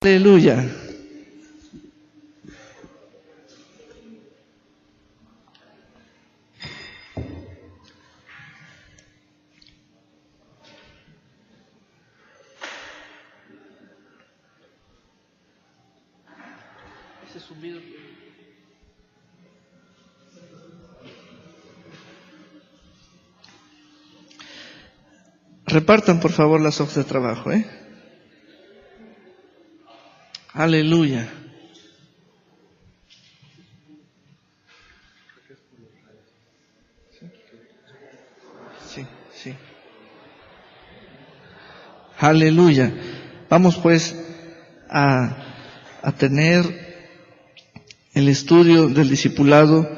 Aleluya. Repartan por favor las hojas de trabajo, Aleluya. Sí. Aleluya. Vamos pues a tener el estudio del discipulado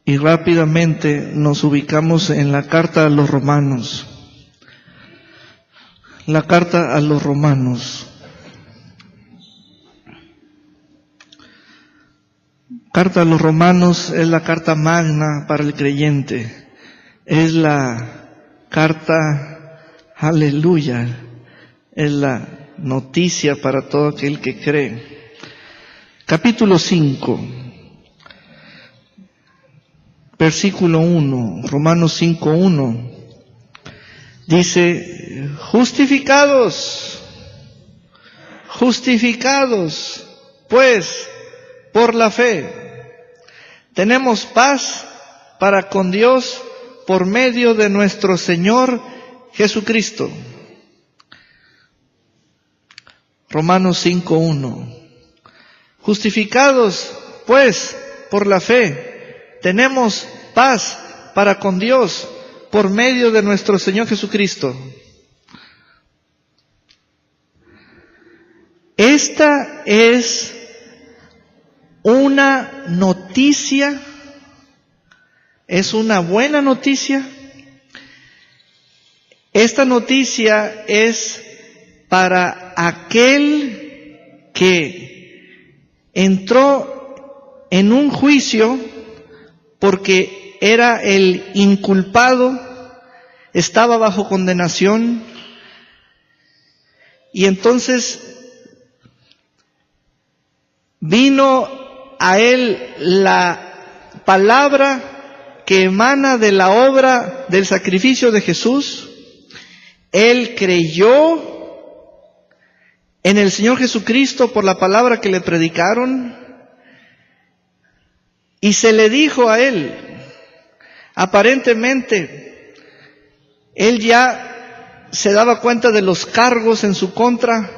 y rápidamente nos ubicamos en la carta a los Romanos. La carta a los Romanos. Carta a los Romanos es la carta magna para el creyente. Es la carta, aleluya, es la noticia para todo aquel que cree. Capítulo 5, versículo 1, Romanos 5:1. Dice, justificados, pues, por la fe, tenemos paz para con Dios por medio de nuestro Señor Jesucristo. Romanos 5:1. Justificados, pues, por la fe, tenemos paz para con Dios por medio de nuestro Señor Jesucristo. Esta es una noticia, es una buena noticia. Esta noticia es para aquel que entró en un juicio porque era el inculpado, estaba bajo condenación, y entonces vino a él la palabra que emana de la obra del sacrificio de Jesús. Él creyó en el Señor Jesucristo por la palabra que le predicaron, y se le dijo a él, aparentemente, él ya se daba cuenta de los cargos en su contra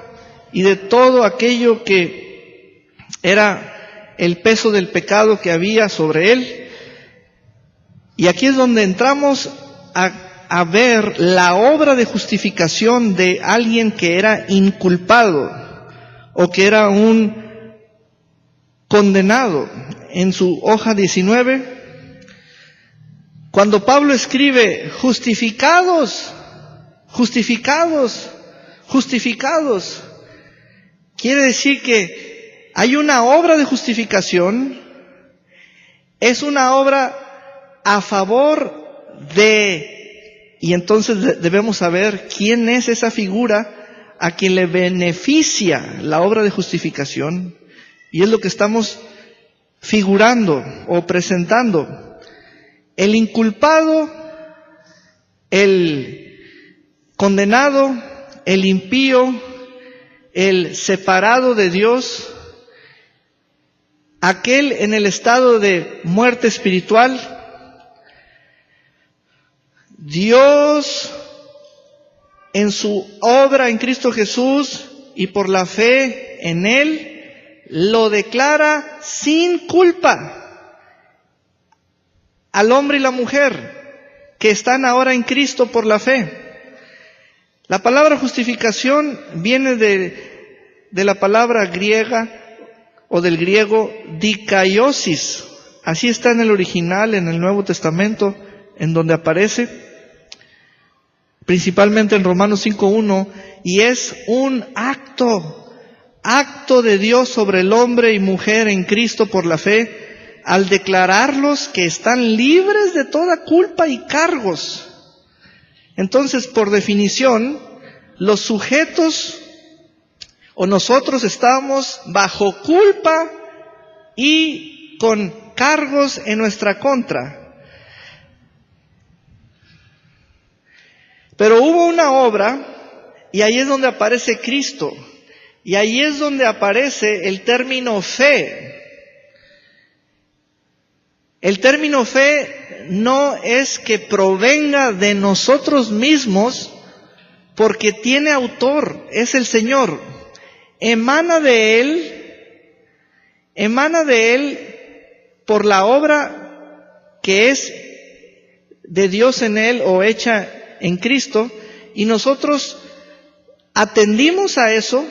y de todo aquello que era el peso del pecado que había sobre él. Y aquí es donde entramos a ver la obra de justificación de alguien que era inculpado o que era un condenado. En su hoja 19, cuando Pablo escribe justificados, quiere decir que hay una obra de justificación, es una obra a favor de, y entonces debemos saber quién es esa figura a quien le beneficia la obra de justificación, y es lo que estamos figurando o presentando. El inculpado, el condenado, el impío, el separado de Dios, aquel en el estado de muerte espiritual. Dios, en su obra en Cristo Jesús y por la fe en Él, lo declara sin culpa al hombre y la mujer que están ahora en Cristo por la fe. La palabra justificación viene de la palabra griega o del griego dikaiosis. Así está en el original, en el Nuevo Testamento, en donde aparece, principalmente en Romanos 5:1, y es un acto de Dios sobre el hombre y mujer en Cristo por la fe, al declararlos que están libres de toda culpa y cargos. Entonces, por definición, los sujetos o nosotros estábamos bajo culpa y con cargos en nuestra contra. Pero hubo una obra, y ahí es donde aparece Cristo, y ahí es donde aparece el término fe. El término fe no es que provenga de nosotros mismos, porque tiene autor, es el Señor. Emana de Él por la obra que es de Dios en Él o hecha en Cristo, y nosotros atendimos a eso,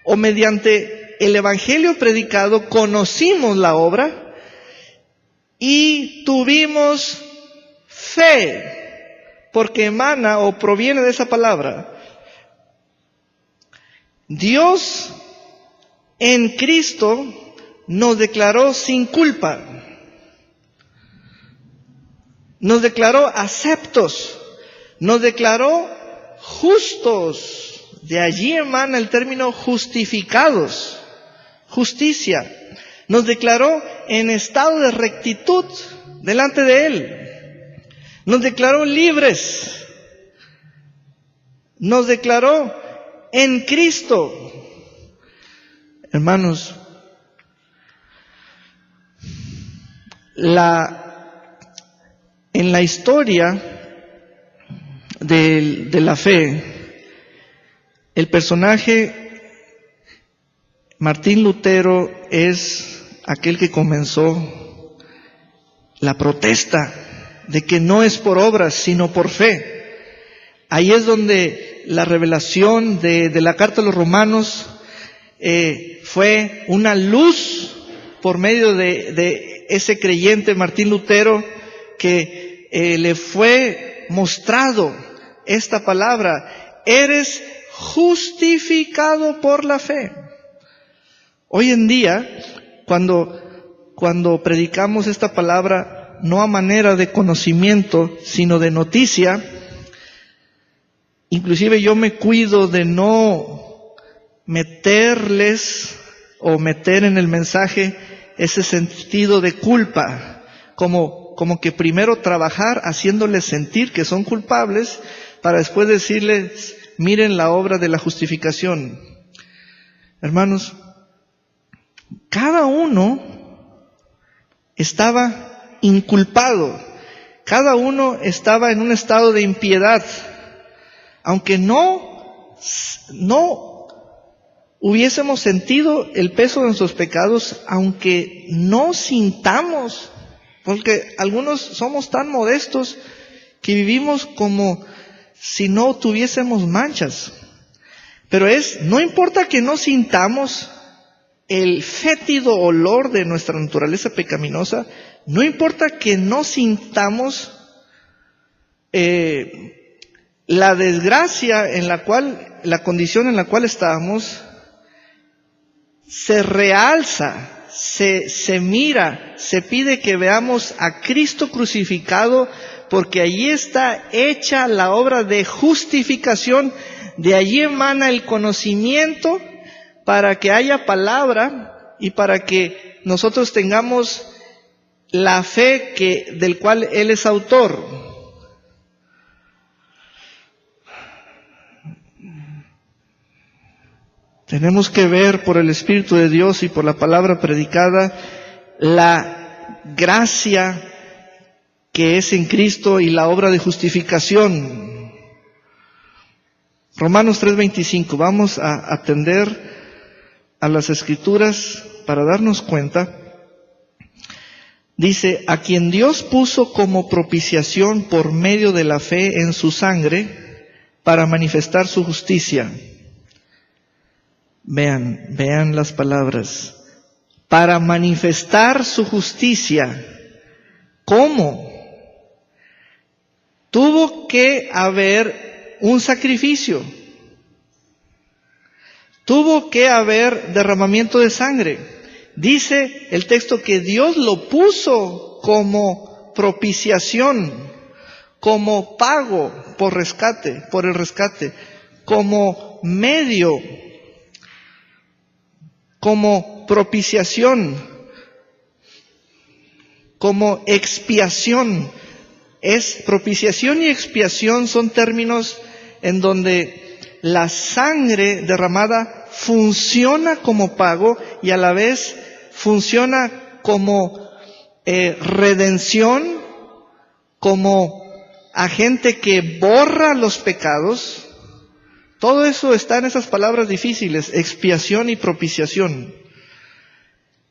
o mediante el Evangelio predicado conocimos la obra y tuvimos fe, porque emana o proviene de esa palabra. Dios en Cristo nos declaró sin culpa, nos declaró aceptos, nos declaró justos. De allí emana el término justificados, justicia. Nos declaró en estado de rectitud delante de Él. Nos declaró libres. Nos declaró en Cristo. Hermanos, en la historia de la fe, el personaje Martín Lutero es aquel que comenzó la protesta de que no es por obras, sino por fe. Ahí es donde la revelación de la carta a los Romanos fue una luz por medio de ese creyente Martín Lutero, que le fue mostrado esta palabra: eres justificado por la fe. Hoy en día, cuando predicamos esta palabra, no a manera de conocimiento, sino de noticia, inclusive yo me cuido de no meterles o meter en el mensaje ese sentido de culpa, como que primero trabajar haciéndoles sentir que son culpables, para después decirles: miren la obra de la justificación. Hermanos, cada uno estaba inculpado, cada uno estaba en un estado de impiedad, aunque no hubiésemos sentido el peso de nuestros pecados, aunque no sintamos, porque algunos somos tan modestos que vivimos como si no tuviésemos manchas. Pero no importa que no sintamos el fétido olor de nuestra naturaleza pecaminosa, no importa que no sintamos la desgracia en la cual, la condición en la cual estábamos, se realza, se mira, se pide que veamos a Cristo crucificado, porque allí está hecha la obra de justificación. De allí emana el conocimiento para que haya palabra y para que nosotros tengamos la fe del cual Él es autor. Tenemos que ver por el Espíritu de Dios y por la palabra predicada la gracia que es en Cristo y la obra de justificación. Romanos 3:25, vamos a atender a las Escrituras para darnos cuenta. Dice: a quien Dios puso como propiciación por medio de la fe en su sangre, para manifestar su justicia. Vean las palabras. Para manifestar su justicia. ¿Cómo? Tuvo que haber un sacrificio. Tuvo que haber derramamiento de sangre. Dice el texto que Dios lo puso como propiciación, como pago por el rescate, como medio como propiciación, como expiación. Propiciación y expiación son términos en donde la sangre derramada funciona como pago y a la vez funciona como redención, como agente que borra los pecados. Todo eso está en esas palabras difíciles, expiación y propiciación.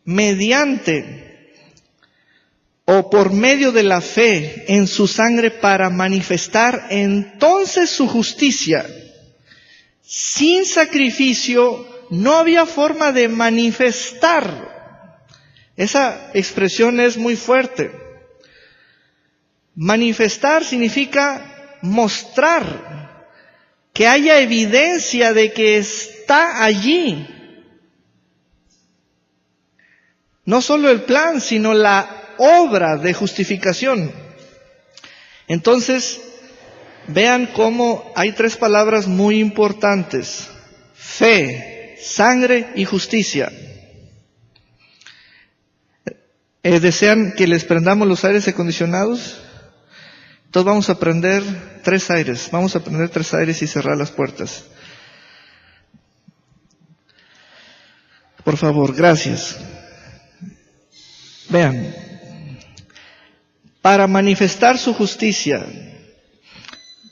Mediante o por medio de la fe en su sangre para manifestar entonces su justicia. Sin sacrificio no había forma de manifestar. Esa expresión es muy fuerte. Manifestar significa mostrar, que haya evidencia de que está allí. No solo el plan, sino la obra de justificación. Entonces, vean cómo hay tres palabras muy importantes: fe, sangre y justicia. ¿Desean que les prendamos los aires acondicionados? Entonces vamos a prender 3 aires. Vamos a prender 3 aires y cerrar las puertas. Por favor, gracias. Vean, para manifestar su justicia.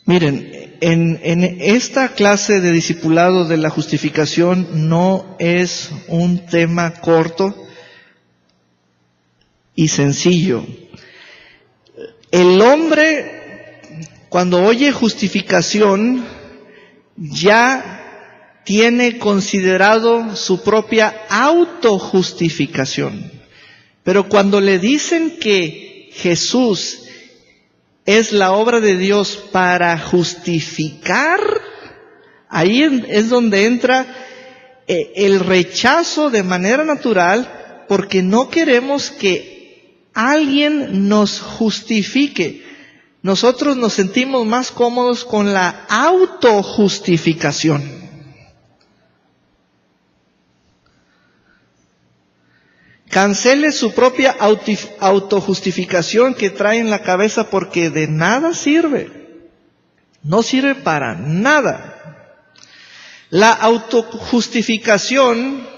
Miren, en esta clase de discipulado de la justificación no es un tema corto y sencillo. El hombre, cuando oye justificación, ya tiene considerado su propia autojustificación. Pero cuando le dicen que Jesús es la obra de Dios para justificar, ahí es donde entra el rechazo de manera natural, porque no queremos que alguien nos justifique. Nosotros nos sentimos más cómodos con la autojustificación. Cancele su propia autojustificación que trae en la cabeza, porque de nada sirve. No sirve para nada. La autojustificación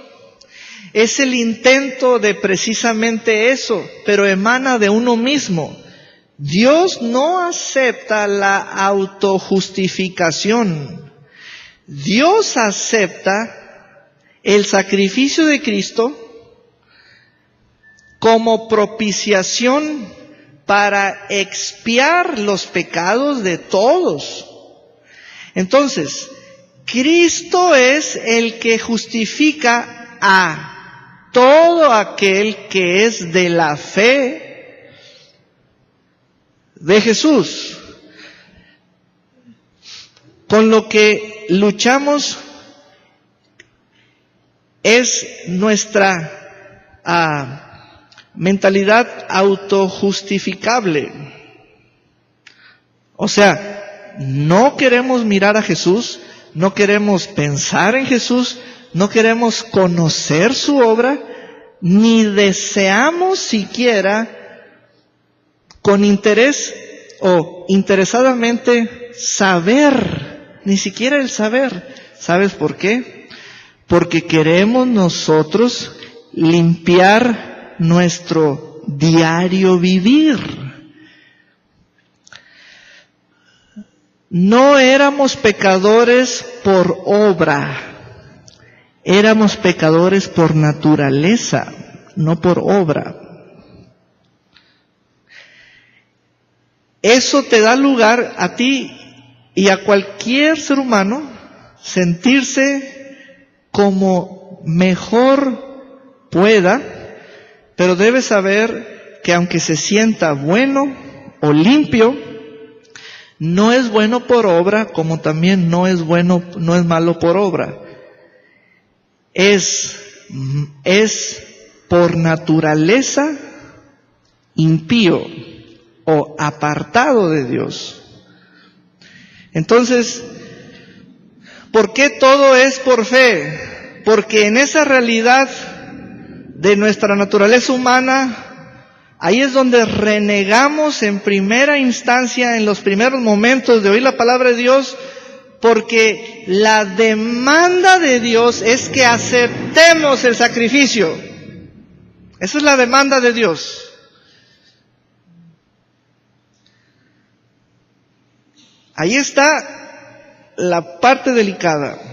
es el intento de precisamente eso, pero emana de uno mismo. Dios no acepta la autojustificación. Dios acepta el sacrificio de Cristo como propiciación para expiar los pecados de todos. Entonces, Cristo es el que justifica a todo aquel que es de la fe de Jesús. Con lo que luchamos es nuestra mentalidad autojustificable. O sea, no queremos mirar a Jesús, no queremos pensar en Jesús, no queremos conocer su obra, ni deseamos siquiera con interés o interesadamente saber, ni siquiera el saber. ¿Sabes por qué? Porque queremos nosotros limpiar nuestro diario vivir. No éramos pecadores por obra, éramos pecadores por naturaleza, no por obra. Eso te da lugar a ti y a cualquier ser humano sentirse como mejor pueda, pero debe saber que aunque se sienta bueno o limpio, no es bueno por obra, como también no es malo por obra. Es por naturaleza impío o apartado de Dios. Entonces, ¿por qué todo es por fe? Porque en esa realidad de nuestra naturaleza humana, ahí es donde renegamos en primera instancia, en los primeros momentos de oír la palabra de Dios, porque la demanda de Dios es que aceptemos el sacrificio. Esa es la demanda de Dios. Ahí está la parte delicada.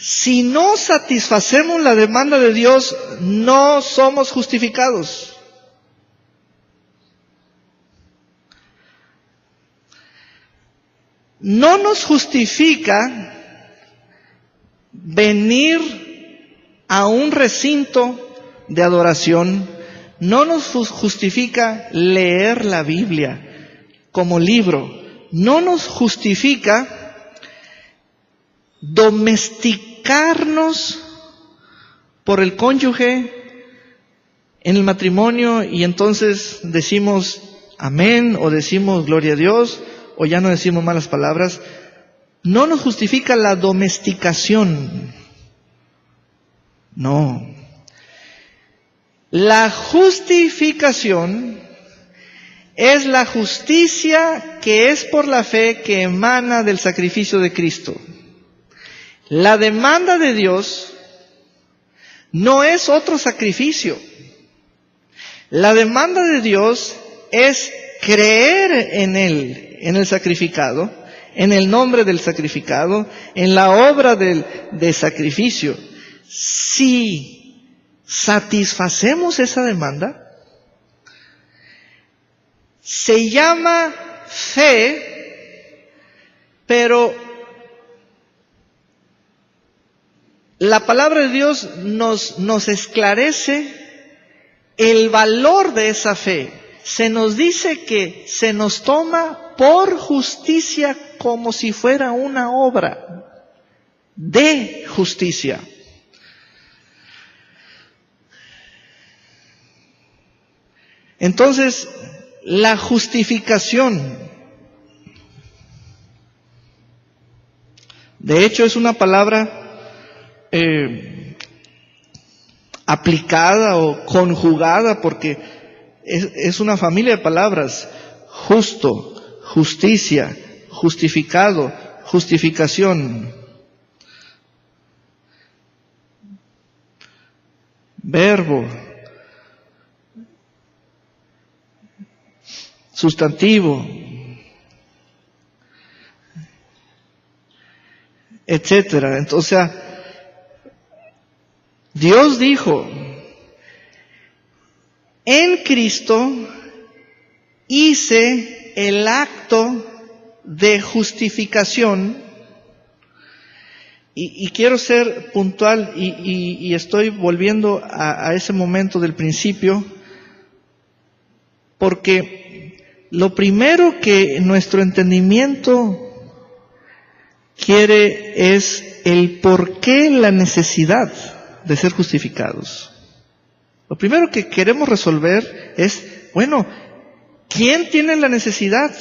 Si no satisfacemos la demanda de Dios, no somos justificados. No nos justifica venir a un recinto de adoración, no nos justifica leer la Biblia como libro, no nos justifica domesticarnos por el cónyuge en el matrimonio y entonces decimos amén o decimos gloria a Dios o ya no decimos malas palabras. No nos justifica la domesticación. No. La justificación es la justicia que es por la fe que emana del sacrificio de Cristo. La demanda de Dios no es otro sacrificio. La demanda de Dios es creer en Él, en el sacrificado, en el nombre del sacrificado, en la obra de sacrificio. Si satisfacemos esa demanda, se llama fe, pero la palabra de Dios nos esclarece el valor de esa fe. Se nos dice que se nos toma por justicia como si fuera una obra de justicia. Entonces, la justificación, de hecho, es una palabra aplicada o conjugada porque es una familia de palabras: justo, justicia, justificado, justificación. Verbo, sustantivo, etcétera. Entonces, Dios dijo: en Cristo hice el acto de justificación. Y quiero ser puntual y estoy volviendo a ese momento del principio, porque lo primero que nuestro entendimiento quiere es el por qué la necesidad de ser justificados. Lo primero que queremos resolver es, bueno, ¿quién tiene la necesidad?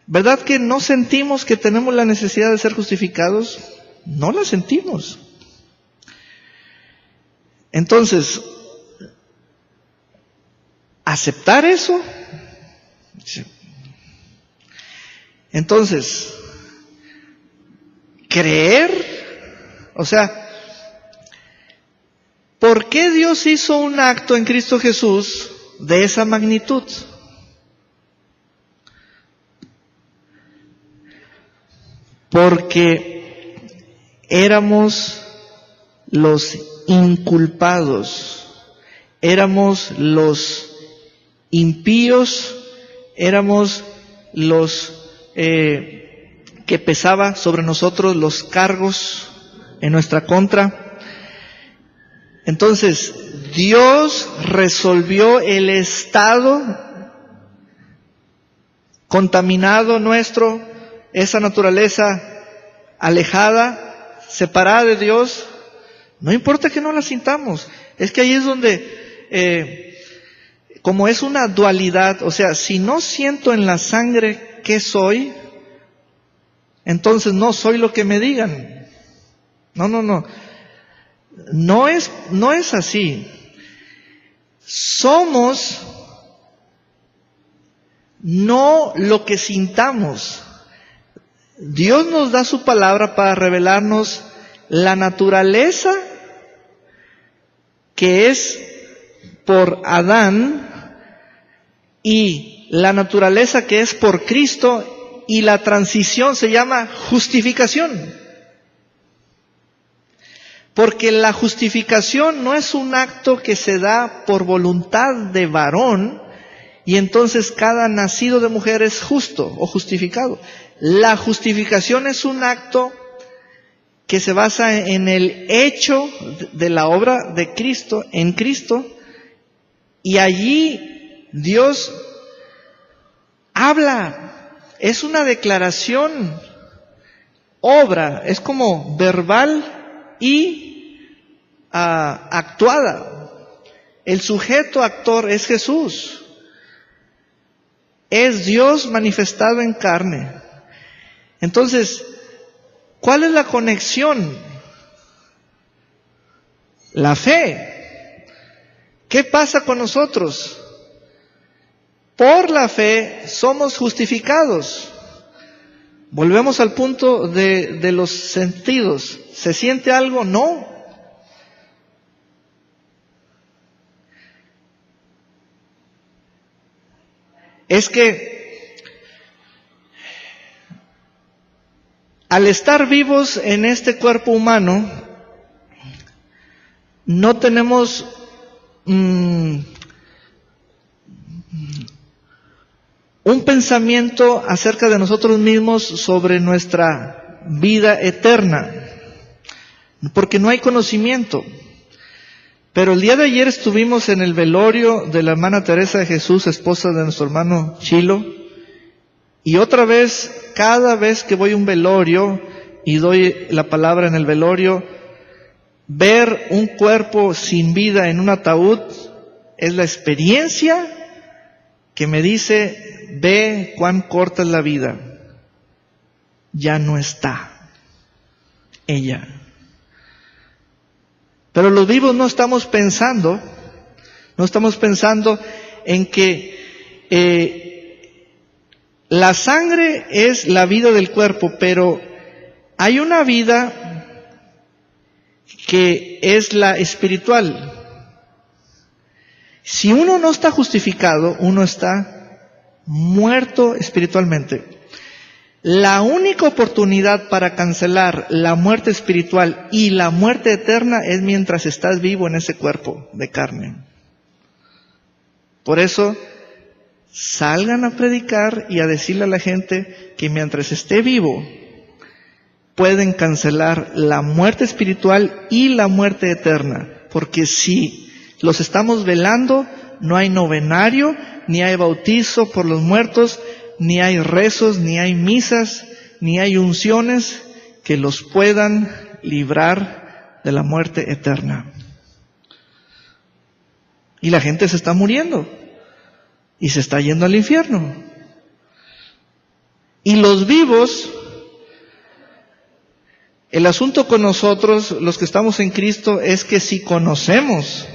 ¿Verdad que no sentimos que tenemos la necesidad de ser justificados? No la sentimos. Entonces, ¿aceptar eso? Entonces, creer, o sea, ¿por qué Dios hizo un acto en Cristo Jesús de esa magnitud? Porque éramos los inculpados, éramos los impíos, éramos los que pesaba sobre nosotros los cargos en nuestra contra. Entonces, Dios resolvió el estado contaminado nuestro, esa naturaleza alejada, separada de Dios. No importa que no la sintamos, es que ahí es donde, como es una dualidad, o sea, si no siento en la sangre qué soy, entonces no soy lo que me digan. No es así. Somos no lo que sintamos. Dios nos da su palabra para revelarnos la naturaleza que es por Adán y la naturaleza que es por Cristo, y la transición se llama justificación. Porque la justificación no es un acto que se da por voluntad de varón y entonces cada nacido de mujer es justo o justificado. La justificación es un acto que se basa en el hecho de la obra de Cristo, en Cristo, y allí Dios habla. Es una declaración, obra, es como verbal y actuada. El sujeto actor es Jesús. Es Dios manifestado en carne. Entonces, ¿cuál es la conexión? La fe. ¿Qué pasa con nosotros? Por la fe somos justificados. Volvemos al punto de los sentidos. ¿Se siente algo? No. Es que al estar vivos en este cuerpo humano, no tenemos un pensamiento acerca de nosotros mismos sobre nuestra vida eterna, porque no hay conocimiento. Pero el día de ayer estuvimos en el velorio de la hermana Teresa de Jesús, esposa de nuestro hermano Chilo, y otra vez, cada vez que voy a un velorio y doy la palabra en el velorio, ver un cuerpo sin vida en un ataúd es la experiencia que me dice: ve cuán corta es la vida, ya no está ella. Pero los vivos no estamos pensando en que la sangre es la vida del cuerpo, pero hay una vida que es la espiritual. Si uno no está justificado, uno está muerto espiritualmente. La única oportunidad para cancelar la muerte espiritual y la muerte eterna es mientras estás vivo en ese cuerpo de carne. Por eso, salgan a predicar y a decirle a la gente que mientras esté vivo, pueden cancelar la muerte espiritual y la muerte eterna. Porque si los estamos velando, no hay novenario, ni hay bautizo por los muertos, ni hay rezos, ni hay misas, ni hay unciones que los puedan librar de la muerte eterna. Y la gente se está muriendo y se está yendo al infierno. Y los vivos, el asunto con nosotros, los que estamos en Cristo, es que si conocemos,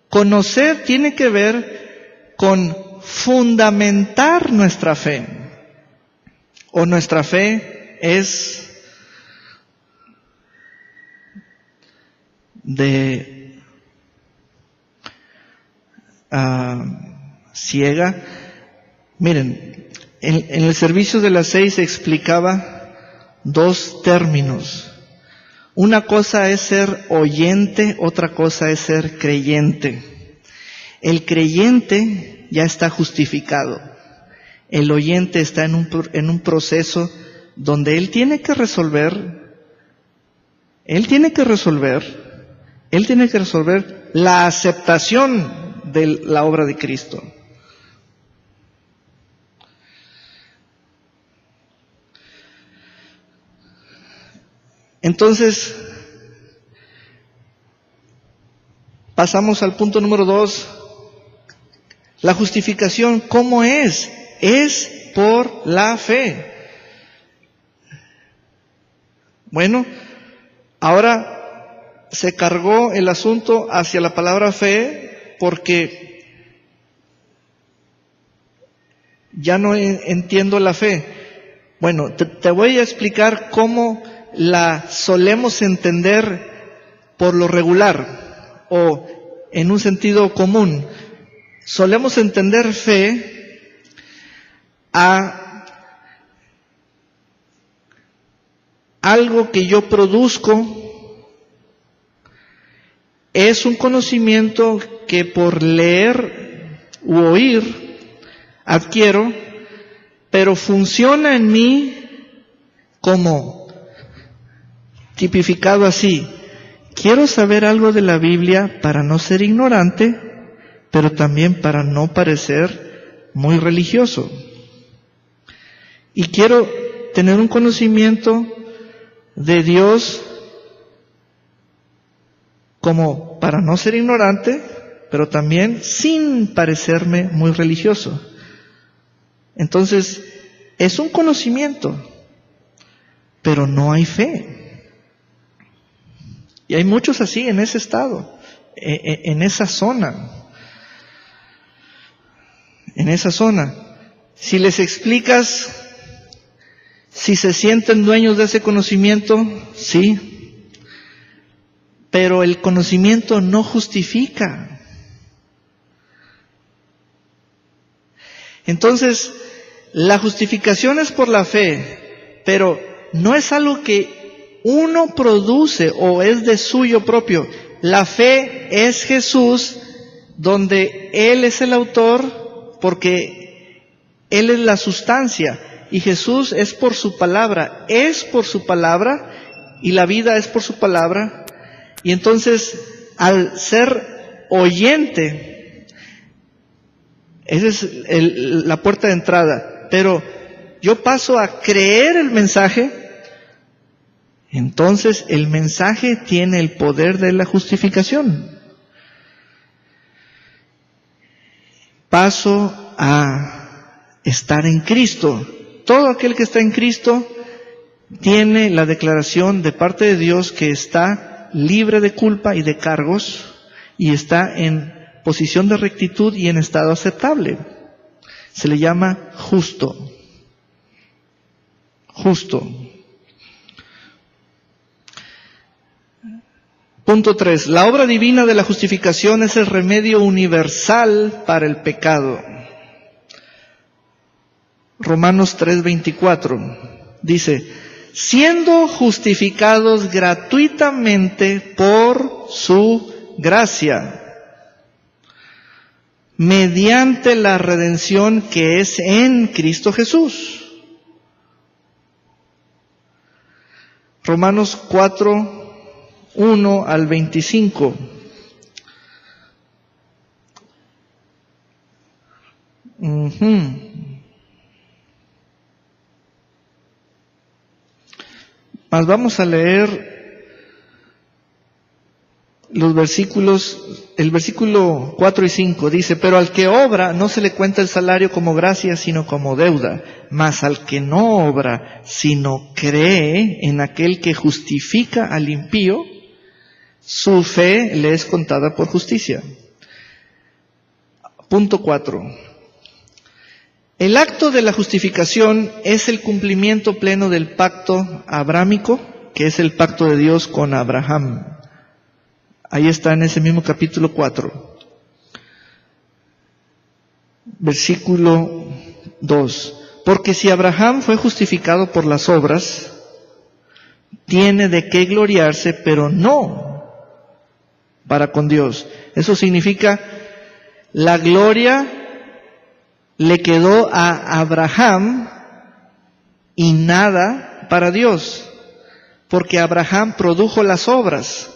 conocer tiene que ver con fundamentar nuestra fe. O nuestra fe es ciega. Miren, en el servicio de las 6 se explicaba 2 términos. Una cosa es ser oyente, otra cosa es ser creyente. El creyente ya está justificado. El oyente está en un proceso donde él tiene que resolver la aceptación de la obra de Cristo. Entonces, pasamos al punto número 2. La justificación, ¿cómo es? Es por la fe. Bueno, ahora se cargó el asunto hacia la palabra fe porque ya no entiendo la fe. Bueno, te voy a explicar cómo la solemos entender por lo regular o en un sentido común. Solemos entender fe a algo que yo produzco, es un conocimiento que por leer u oír adquiero, pero funciona en mí como tipificado así. Quiero saber algo de la Biblia para no ser ignorante, pero también para no parecer muy religioso. Y quiero tener un conocimiento de Dios como para no ser ignorante, pero también sin parecerme muy religioso. Entonces, es un conocimiento, pero no hay fe. Y hay muchos así en ese estado, en esa zona. En esa zona. Si les explicas, si se sienten dueños de ese conocimiento, sí. Pero el conocimiento no justifica. Entonces, la justificación es por la fe, pero no es algo que uno produce o es de suyo propio. La fe es Jesús, donde Él es el autor, porque Él es la sustancia, y Jesús es por su palabra, y la vida es por su palabra. Y entonces, al ser oyente, esa es la puerta de entrada. Pero yo paso a creer el mensaje, entonces el mensaje tiene el poder de la justificación. Paso a estar en Cristo. Todo aquel que está en Cristo tiene la declaración de parte de Dios que está libre de culpa y de cargos y está en posición de rectitud y en estado aceptable. Se le llama justo. Justo. Punto 3. La obra divina de la justificación es el remedio universal para el pecado. Romanos 3:24 dice: siendo justificados gratuitamente por su gracia, mediante la redención que es en Cristo Jesús. Romanos 4:1 al 25. Mas vamos a leer los versículos, el versículo 4 y 5 dice: pero al que obra no se le cuenta el salario como gracia, sino como deuda. Mas al que no obra, sino cree en aquel que justifica al impío, su fe le es contada por justicia. Punto 4. El acto de la justificación es el cumplimiento pleno del pacto abrámico, que es el pacto de Dios con Abraham. Ahí está en ese mismo capítulo 4. Versículo 2. Porque si Abraham fue justificado por las obras, tiene de qué gloriarse, pero no para con Dios. Eso significa, la gloria le quedó a Abraham y nada para Dios, porque Abraham produjo las obras.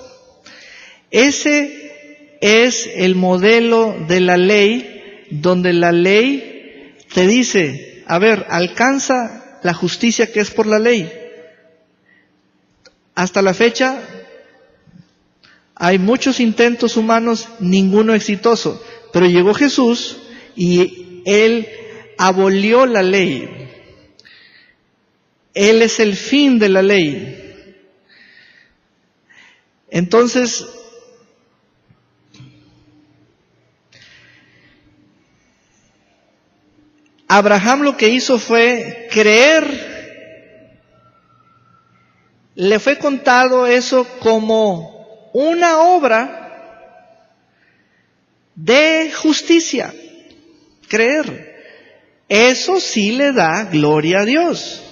Ese es el modelo de la ley, donde la ley te dice: a ver, alcanza la justicia que es por la ley. Hasta la fecha hay muchos intentos humanos, ninguno exitoso, pero llegó Jesús y Él abolió la ley. Él es el fin de la ley. Entonces, Abraham lo que hizo fue creer. Le fue contado eso como una obra de justicia. Creer. Eso sí le da gloria a Dios.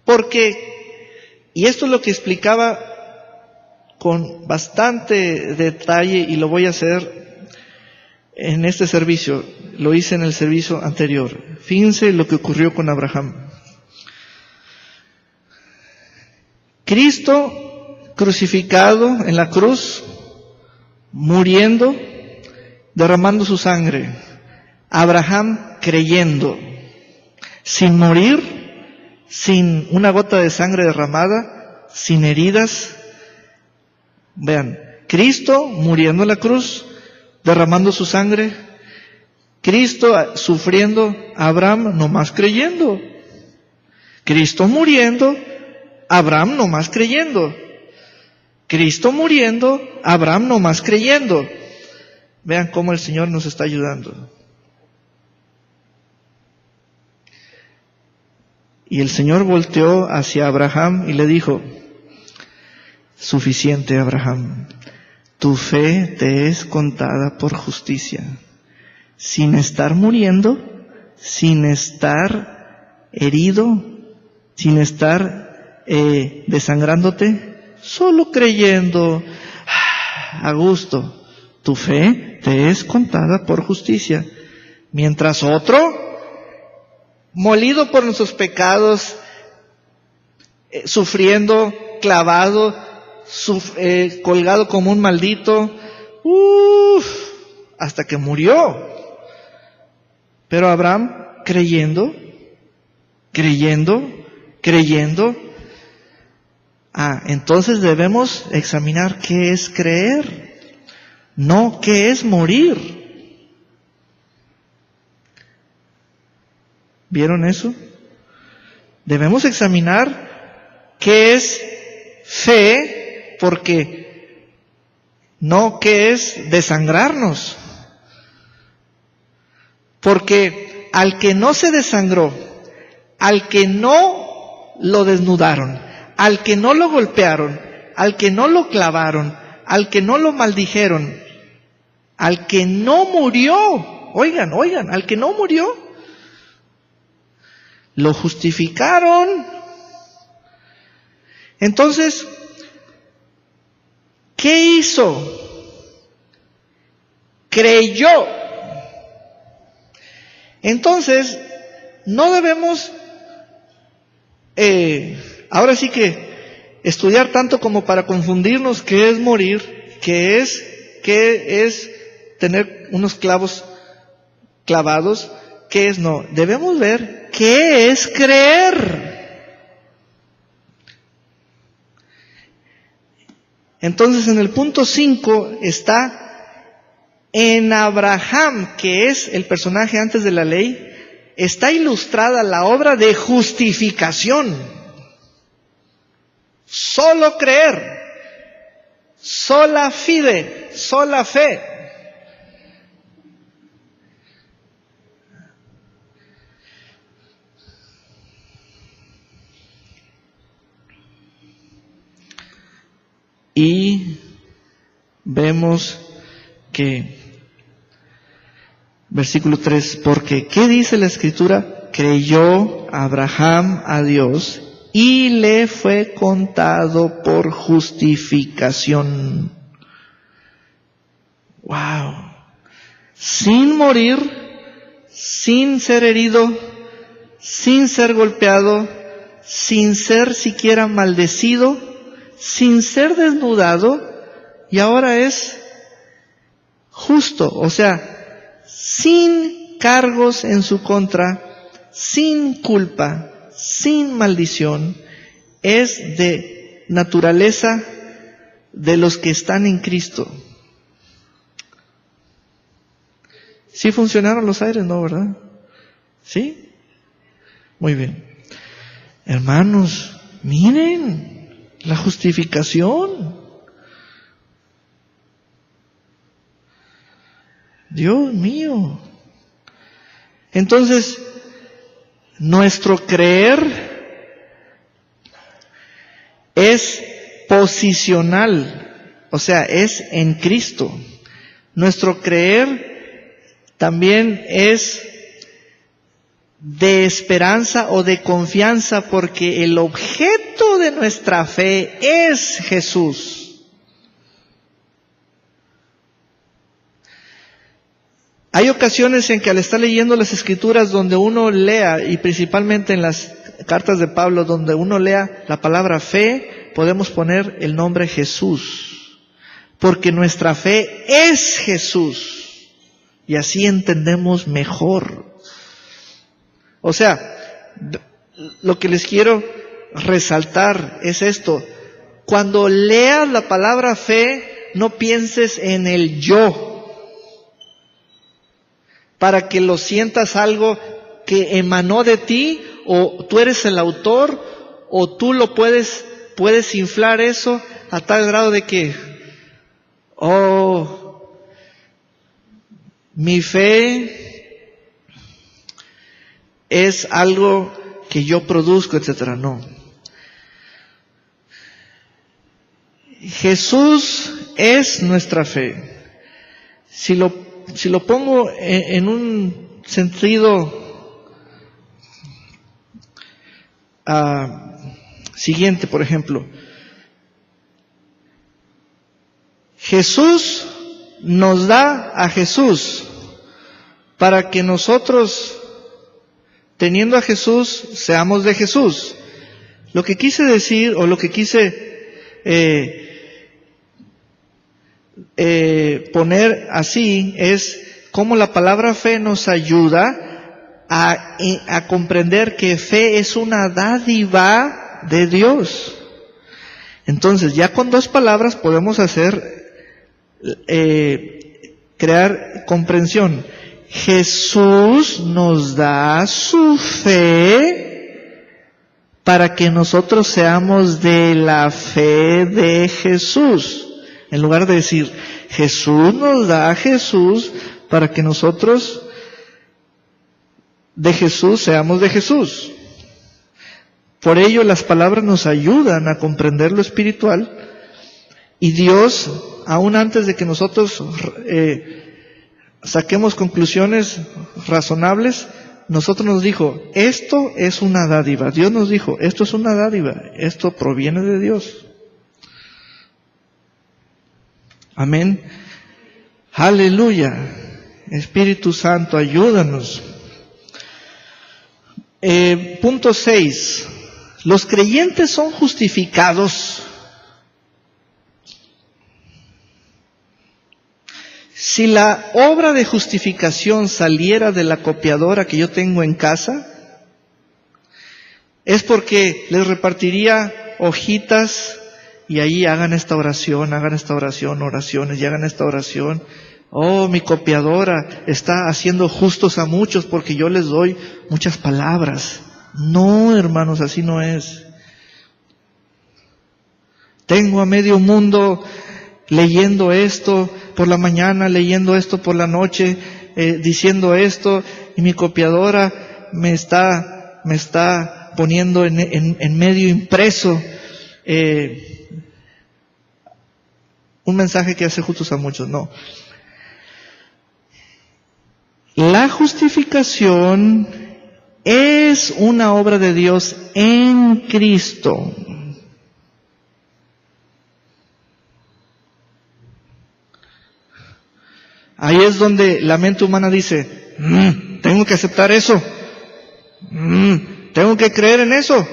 Porque, y esto es lo que explicaba con bastante detalle, y lo voy a hacer en este servicio, lo hice en el servicio anterior. Fíjense lo que ocurrió con Abraham. Cristo crucificado en la cruz, muriendo, derramando su sangre. Abraham creyendo, sin morir, sin una gota de sangre derramada, sin heridas. Vean, Cristo muriendo en la cruz, derramando su sangre, Cristo sufriendo, Abraham nomás creyendo. Cristo muriendo, Abraham nomás creyendo. Cristo muriendo, Abraham nomás creyendo. Vean cómo el Señor nos está ayudando. Y el Señor volteó hacia Abraham y le dijo: suficiente, Abraham. Tu fe te es contada por justicia. Sin estar muriendo, sin estar herido, sin estar desangrándote, solo creyendo a gusto. Tu fe te es contada por justicia. Mientras otro, molido por nuestros pecados, sufriendo, clavado, colgado como un maldito, hasta que murió. Pero Abraham creyendo. Entonces debemos examinar qué es creer, no qué es morir. ¿Vieron eso? Debemos examinar qué es fe, porque no qué es desangrarnos. Porque al que no se desangró, al que no lo desnudaron, al que no lo golpearon, al que no lo clavaron, al que no lo maldijeron, al que no murió, oigan, al que no murió, lo justificaron. Entonces, ¿qué hizo? Creyó. Entonces, no debemos, ahora sí que, estudiar tanto como para confundirnos qué es morir, qué es tener unos clavos clavados, qué es no. Debemos ver qué es creer. Entonces, en el punto 5 está: en Abraham, que es el personaje antes de la ley, está ilustrada la obra de justificación. Solo creer, sola fide, sola fe. Y vemos que, versículo 3, porque ¿qué dice la Escritura? Creyó Abraham a Dios y le fue contado por justificación. Wow. Sin morir, sin ser herido, sin ser golpeado, sin ser siquiera maldecido, sin ser desnudado, y ahora es justo, o sea, sin cargos en su contra, sin culpa, sin maldición, es de naturaleza de los que están en Cristo. ¿Sí funcionaron los aires? No, ¿verdad? ¿Sí? Muy bien. Hermanos, miren la justificación. Dios mío. Entonces, nuestro creer es posicional, o sea, es en Cristo. Nuestro creer también es de esperanza o de confianza, porque el objeto de nuestra fe es Jesús. Hay ocasiones en que al estar leyendo las Escrituras donde uno lea, y principalmente en las cartas de Pablo, donde uno lea la palabra fe, podemos poner el nombre Jesús, porque nuestra fe es Jesús, y así entendemos mejor. O sea, lo que les quiero resaltar es esto: cuando leas la palabra fe, no pienses en el yo, para que lo sientas algo que emanó de ti, o tú eres el autor, o tú lo puedes inflar eso a tal grado de que, mi fe es algo que yo produzco, etcétera. No. Jesús es nuestra fe. Si lo pongo en un sentido siguiente, por ejemplo, Jesús nos da a Jesús para que nosotros, teniendo a Jesús, seamos de Jesús. Lo que quise decir, o lo que quise poner así, es cómo la palabra fe nos ayuda a comprender que fe es una dádiva de Dios. Entonces, ya con dos palabras podemos crear comprensión. Jesús nos da su fe para que nosotros seamos de la fe de Jesús. En lugar de decir, Jesús nos da a Jesús para que nosotros de Jesús seamos de Jesús. Por ello las palabras nos ayudan a comprender lo espiritual, y Dios, aún antes de que nosotros saquemos conclusiones razonables, nosotros nos dijo, esto es una dádiva. Dios nos dijo, esto es una dádiva, esto proviene de Dios. Amén. Aleluya. Espíritu Santo, ayúdanos. Punto 6. Los creyentes son justificados si la obra de justificación saliera de la copiadora que yo tengo en casa. Es porque les repartiría hojitas y ahí hagan esta oración, oraciones, y hagan esta oración. Oh, mi copiadora está haciendo justos a muchos porque yo les doy muchas palabras. No, hermanos, así no es. Tengo a medio mundo leyendo esto por la mañana, leyendo esto por la noche, diciendo esto, y mi copiadora me está poniendo en medio impreso un mensaje que hace justos a muchos. No. La justificación es una obra de Dios en Cristo. Ahí es donde la mente humana dice, tengo que aceptar eso, tengo que creer en eso,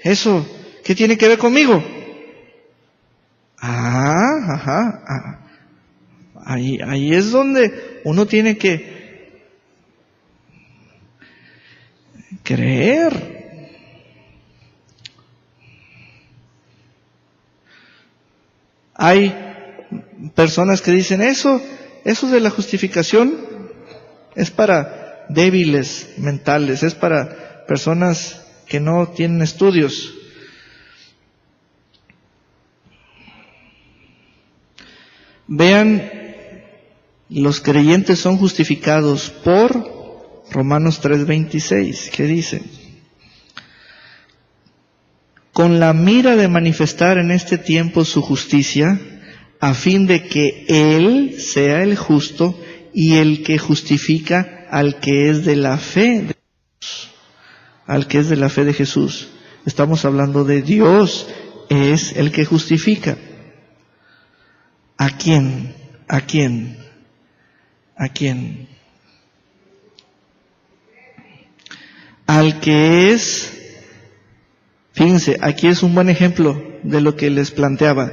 eso, ¿qué tiene que ver conmigo? Ahí es donde uno tiene que creer. Hay personas que dicen eso de la justificación es para débiles mentales, es para personas que no tienen estudios. Vean, los creyentes son justificados por Romanos 3:26, ¿qué dice? Con la mira de manifestar en este tiempo su justicia, a fin de que Él sea el justo y el que justifica al que es de la fe de Jesús. Al que es de la fe de Jesús. Estamos hablando de Dios, es el que justifica. ¿A quién? ¿A quién? ¿A quién? Al que es, fíjense, aquí es un buen ejemplo de lo que les planteaba.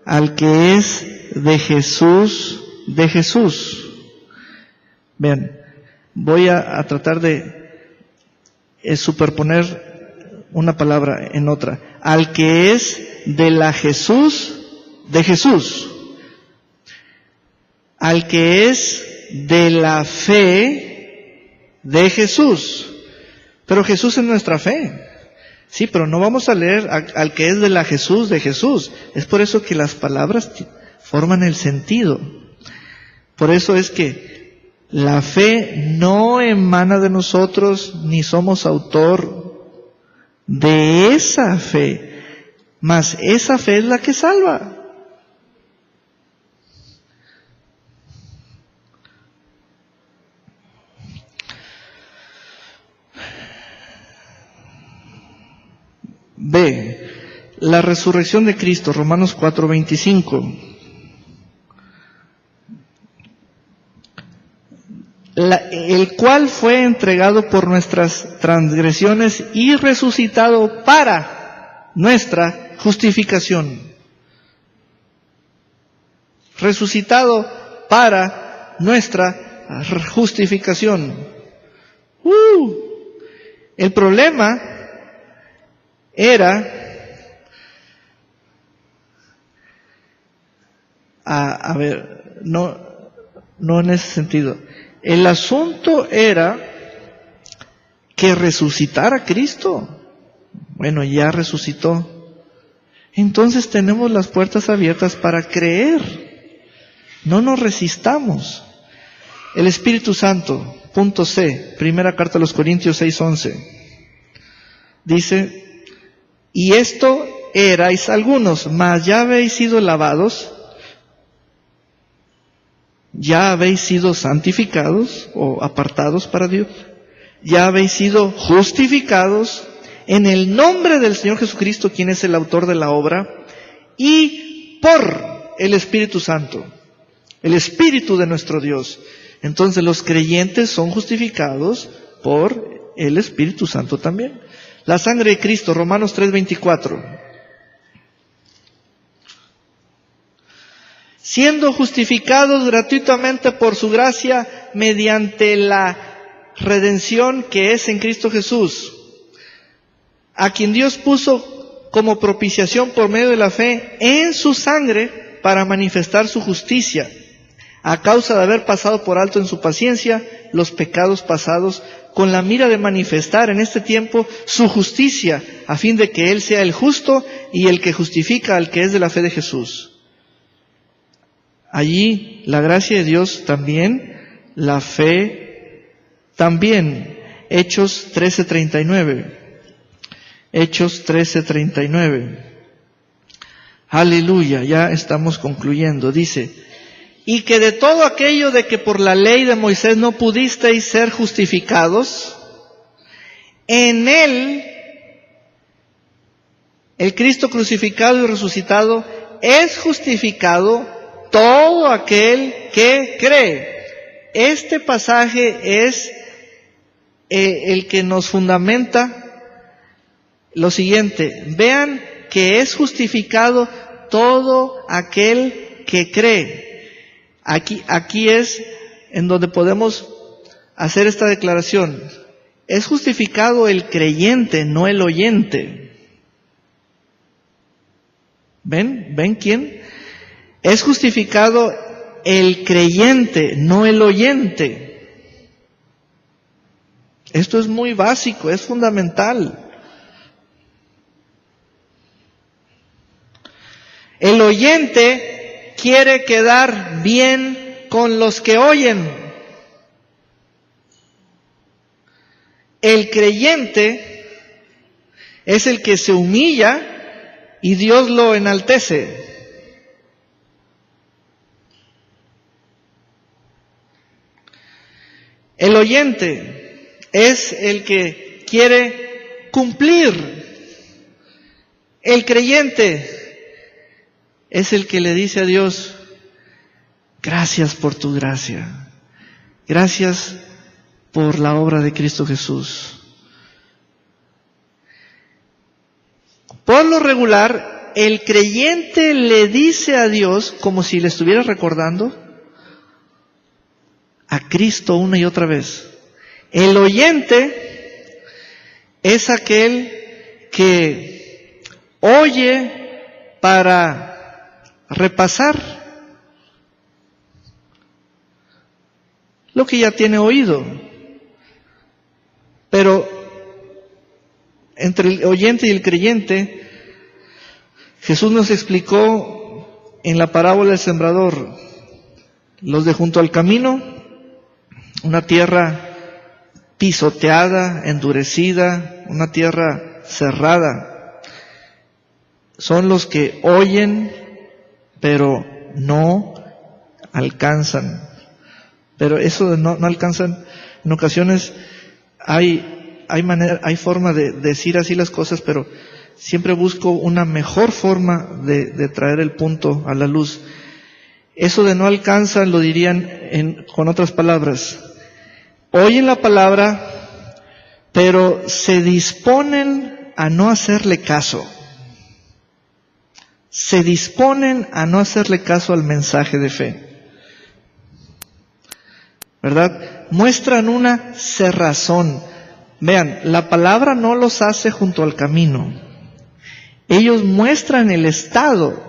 Al que es de Jesús, de Jesús. Vean, voy a tratar de superponer una palabra en otra. Al que es de la Jesús, de Jesús. Al que es de la fe de Jesús. Pero Jesús es nuestra fe. Sí, pero no vamos a leer al que es de la Jesús de Jesús. Es por eso que las palabras forman el sentido. Por eso es que la fe no emana de nosotros, ni somos autor de esa fe. Mas esa fe es la que salva. B. La resurrección de Cristo, Romanos 4:25. El cual fue entregado por nuestras transgresiones y resucitado para nuestra justificación. Resucitado para nuestra justificación. El problema era, no en ese sentido. El asunto era que resucitara Cristo. Bueno, ya resucitó. Entonces tenemos las puertas abiertas para creer. No nos resistamos. El Espíritu Santo, punto C, primera carta a los Corintios 6:11. Dice, y esto erais algunos, mas ya habéis sido lavados, ya habéis sido santificados o apartados para Dios, ya habéis sido justificados en el nombre del Señor Jesucristo, quien es el autor de la obra, y por el Espíritu Santo, el Espíritu de nuestro Dios. Entonces los creyentes son justificados por el Espíritu Santo también. La sangre de Cristo, Romanos 3:24. Siendo justificados gratuitamente por su gracia mediante la redención que es en Cristo Jesús, a quien Dios puso como propiciación por medio de la fe en su sangre para manifestar su justicia, a causa de haber pasado por alto en su paciencia los pecados pasados, con la mira de manifestar en este tiempo su justicia, a fin de que Él sea el justo y el que justifica al que es de la fe de Jesús. Allí la gracia de Dios también, la fe también. Hechos 13:39. Hechos 13:39. Aleluya, ya estamos concluyendo. Dice, y que de todo aquello de que por la ley de Moisés no pudisteis ser justificados, en Él, el Cristo crucificado y resucitado, es justificado todo aquel que cree. Este pasaje es el que nos fundamenta lo siguiente. Vean que es justificado todo aquel que cree. Aquí es en donde podemos hacer esta declaración. Es justificado el creyente, no el oyente. ¿Ven quién? Es justificado el creyente, no el oyente. Esto es muy básico, es fundamental. El oyente quiere quedar bien con los que oyen. El creyente es el que se humilla y Dios lo enaltece. El oyente es el que quiere cumplir. El creyente es el que le dice a Dios: gracias por tu gracia. Gracias por la obra de Cristo Jesús. Por lo regular, el creyente le dice a Dios, como si le estuviera recordando a Cristo una y otra vez. El oyente es aquel que oye para repasar lo que ya tiene oído. Pero entre el oyente y el creyente, Jesús nos explicó en la parábola del sembrador: los de junto al camino, una tierra pisoteada, endurecida, una tierra cerrada. Son los que oyen, pero no alcanzan. Pero eso de no alcanzan, en ocasiones hay forma de decir así las cosas, pero siempre busco una mejor forma de traer el punto a la luz. Eso de no alcanzan lo dirían con otras palabras: oyen la palabra, pero se disponen a no hacerle caso. Se disponen a no hacerle caso al mensaje de fe. ¿Verdad? Muestran una cerrazón. Vean, la palabra no los hace junto al camino. Ellos muestran el estado.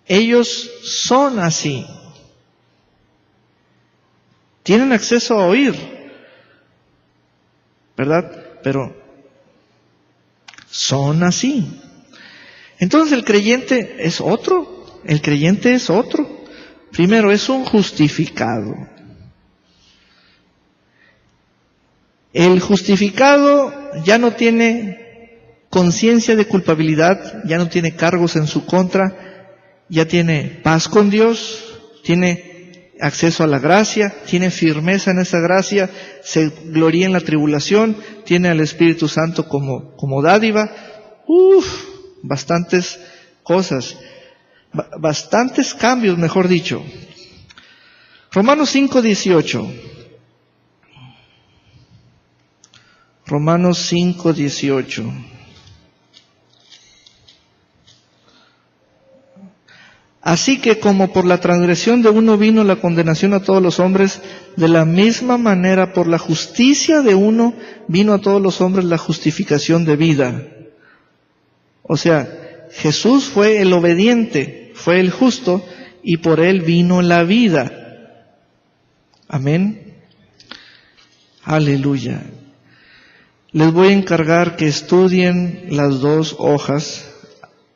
Ellos son así. Tienen acceso a oír, ¿verdad? Pero son así. Entonces el creyente es otro. El creyente es otro. Primero, es un justificado. El justificado ya no tiene conciencia de culpabilidad, ya no tiene cargos en su contra, ya tiene paz con Dios, tiene acceso a la gracia, tiene firmeza en esa gracia, se gloría en la tribulación, tiene al Espíritu Santo como dádiva. Bastantes cosas, bastantes cambios, mejor dicho. Romanos 5:18. Romanos 5:18. Así que como por la transgresión de uno vino la condenación a todos los hombres, de la misma manera por la justicia de uno vino a todos los hombres la justificación de vida. O sea, Jesús fue el obediente, fue el justo, y por él vino la vida. Amén. Aleluya. Les voy a encargar que estudien las dos hojas.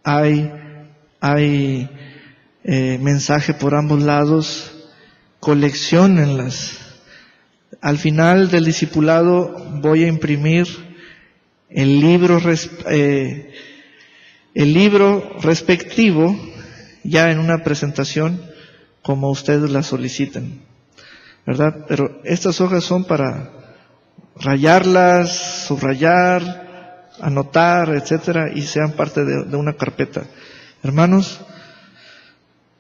Hay mensaje por ambos lados. Colecciónenlas. Al final del discipulado voy a imprimir el libro respectivo, ya en una presentación como ustedes la soliciten, ¿verdad? Pero estas hojas son para rayarlas, subrayar, anotar, etcétera, y sean parte de una carpeta. Hermanos,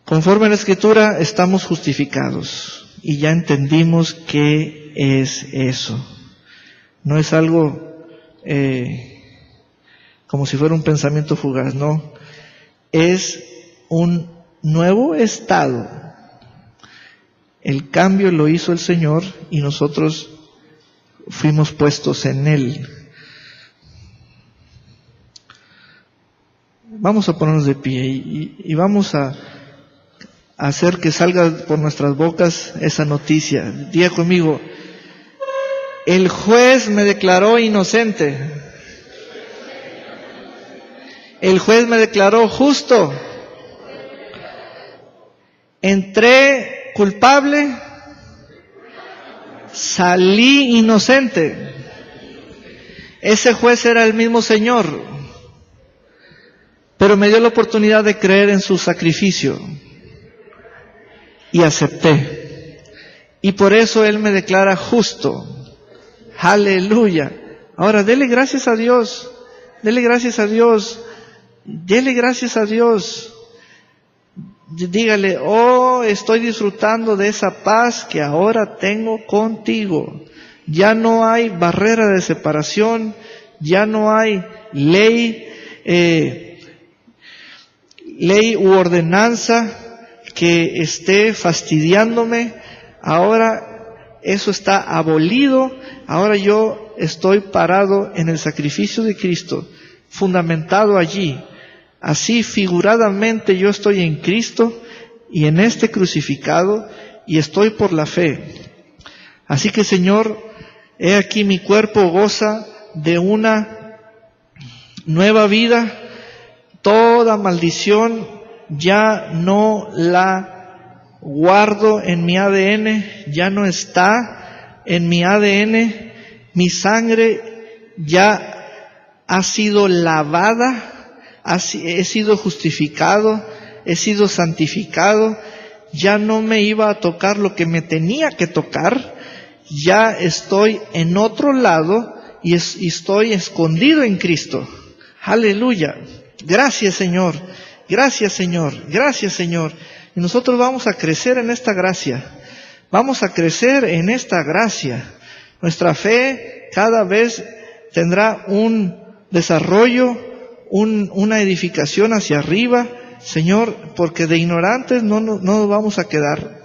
conforme a la Escritura estamos justificados y ya entendimos qué es eso. No es algo como si fuera un pensamiento fugaz, no. Es un nuevo estado. El cambio lo hizo el Señor y nosotros fuimos puestos en Él. Vamos a ponernos de pie y vamos a hacer que salga por nuestras bocas esa noticia. Diga conmigo: el juez me declaró inocente. El juez me declaró justo. Entré culpable, salí inocente. Ese juez era el mismo Señor, pero me dio la oportunidad de creer en su sacrificio y acepté. Y por eso Él me declara justo. Aleluya. Ahora dele gracias a Dios, dele gracias a Dios, dele gracias a Dios. Dígale, oh, estoy disfrutando de esa paz que ahora tengo contigo. Ya no hay barrera de separación, ya no hay ley u ordenanza que esté fastidiándome. Ahora eso está abolido. Ahora yo estoy parado en el sacrificio de Cristo, fundamentado allí. Así figuradamente yo estoy en Cristo y en este crucificado y estoy por la fe. Así que Señor, he aquí mi cuerpo goza de una nueva vida. Toda maldición ya no la guardo en mi ADN, ya no está en mi ADN. Mi sangre ya ha sido lavada. He sido justificado, he sido santificado, ya no me iba a tocar lo que me tenía que tocar, ya estoy en otro lado y estoy escondido en Cristo. Aleluya. Gracias Señor, gracias Señor, gracias Señor. Y nosotros vamos a crecer en esta gracia, vamos a crecer en esta gracia. Nuestra fe cada vez tendrá un desarrollo, una edificación hacia arriba, Señor, porque de ignorantes no nos vamos a quedar.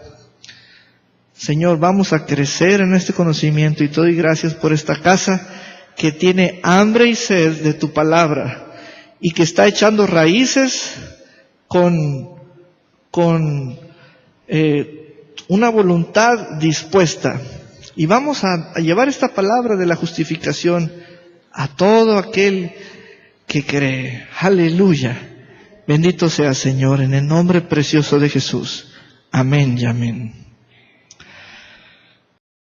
Señor, vamos a crecer en este conocimiento y te doy gracias por esta casa que tiene hambre y sed de tu palabra y que está echando raíces con una voluntad dispuesta. Y vamos a llevar esta palabra de la justificación a todo aquel que cree. Aleluya. Bendito sea Señor, en el nombre precioso de Jesús. Amén y amén.